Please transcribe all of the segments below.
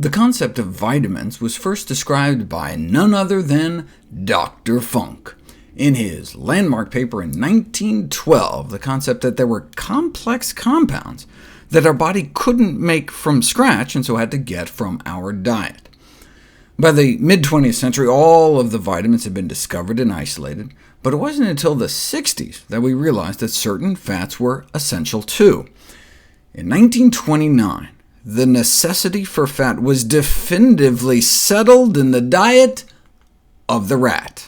The concept of vitamins was first described by none other than Dr. Funk. In his landmark paper in 1912, the concept that there were complex compounds that our body couldn't make from scratch, and so had to get from our diet. By the mid-20th century, all of the vitamins had been discovered and isolated, but it wasn't until the 60s that we realized that certain fats were essential too. In 1929, the necessity for fat was definitively settled in the diet of the rat.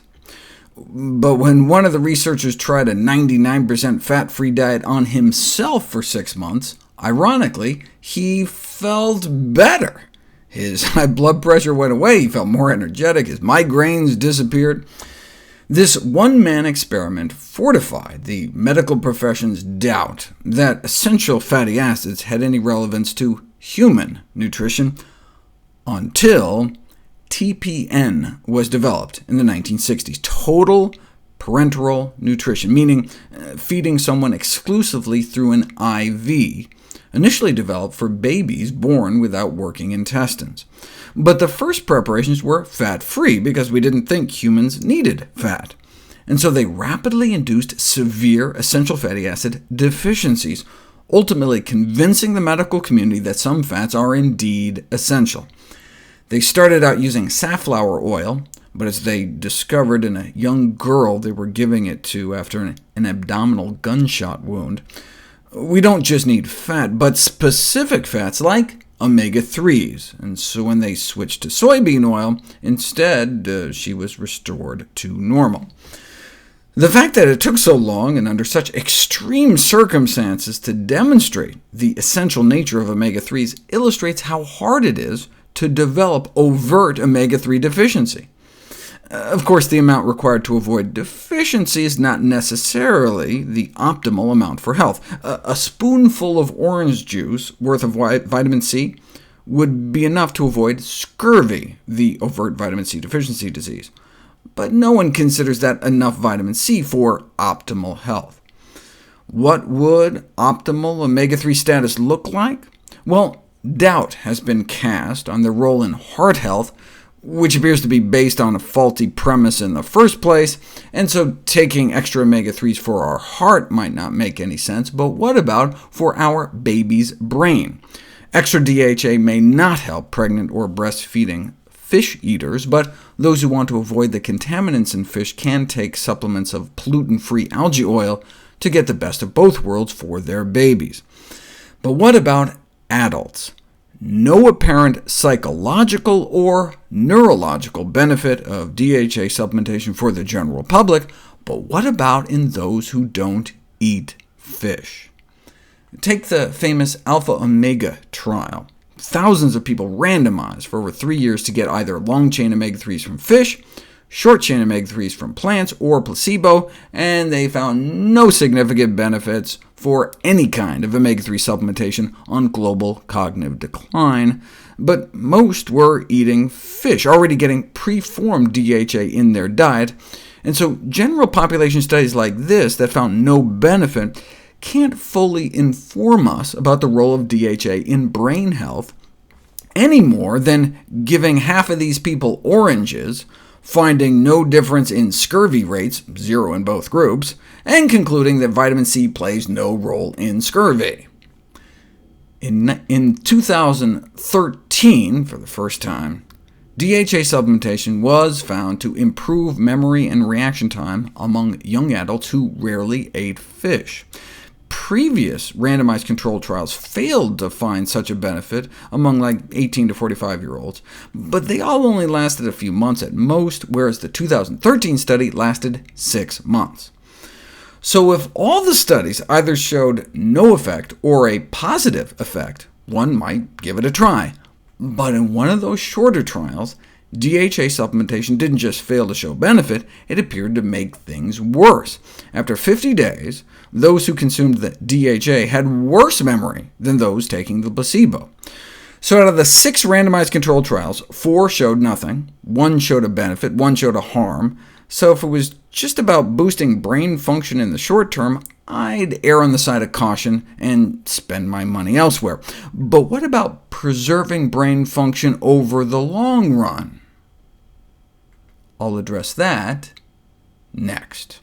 But when one of the researchers tried a 99% fat-free diet on himself for 6 months, ironically, he felt better. His high blood pressure went away, he felt more energetic, his migraines disappeared. This one-man experiment fortified the medical profession's doubt that essential fatty acids had any relevance to human nutrition, until TPN was developed in the 1960s, total parenteral nutrition, meaning feeding someone exclusively through an IV, initially developed for babies born without working intestines. But the first preparations were fat-free, because we didn't think humans needed fat, and so they rapidly induced severe essential fatty acid deficiencies, ultimately convincing the medical community that some fats are indeed essential. They started out using safflower oil, but as they discovered in a young girl they were giving it to after an abdominal gunshot wound, we don't just need fat, but specific fats like omega-3s, and so when they switched to soybean oil, instead she was restored to normal. The fact that it took so long and under such extreme circumstances to demonstrate the essential nature of omega-3s illustrates how hard it is to develop overt omega-3 deficiency. Of course, the amount required to avoid deficiency is not necessarily the optimal amount for health. A spoonful of orange juice worth of vitamin C would be enough to avoid scurvy, the overt vitamin C deficiency disease. But no one considers that enough vitamin C for optimal health. What would optimal omega-3 status look like? Well, doubt has been cast on their role in heart health, which appears to be based on a faulty premise in the first place, and so taking extra omega-3s for our heart might not make any sense. But what about for our baby's brain? Extra DHA may not help pregnant or breastfeeding fish eaters, but those who want to avoid the contaminants in fish can take supplements of pollutant-free algae oil to get the best of both worlds for their babies. But what about adults? No apparent psychological or neurological benefit of DHA supplementation for the general public, but what about in those who don't eat fish? Take the famous alpha-omega trial. Thousands of people randomized for over 3 years to get either long-chain omega-3s from fish, short-chain omega-3s from plants, or placebo, and they found no significant benefits for any kind of omega-3 supplementation on global cognitive decline. But most were eating fish, already getting preformed DHA in their diet, and so general population studies like this that found no benefit can't fully inform us about the role of DHA in brain health, any more than giving half of these people oranges, finding no difference in scurvy rates, 0 in both groups, and concluding that vitamin C plays no role in scurvy. In 2013, for the first time, DHA supplementation was found to improve memory and reaction time among young adults who rarely ate fish. Previous randomized controlled trials failed to find such a benefit among 18 to 45-year-olds, but they all only lasted a few months at most, whereas the 2013 study lasted 6 months. So if all the studies either showed no effect or a positive effect, one might give it a try. But in one of those shorter trials, DHA supplementation didn't just fail to show benefit, it appeared to make things worse. After 50 days, those who consumed the DHA had worse memory than those taking the placebo. So out of the 6 randomized controlled trials, 4 showed nothing, 1 showed a benefit, 1 showed a harm. So if it was just about boosting brain function in the short term, I'd err on the side of caution and spend my money elsewhere. But what about preserving brain function over the long run? I'll address that next.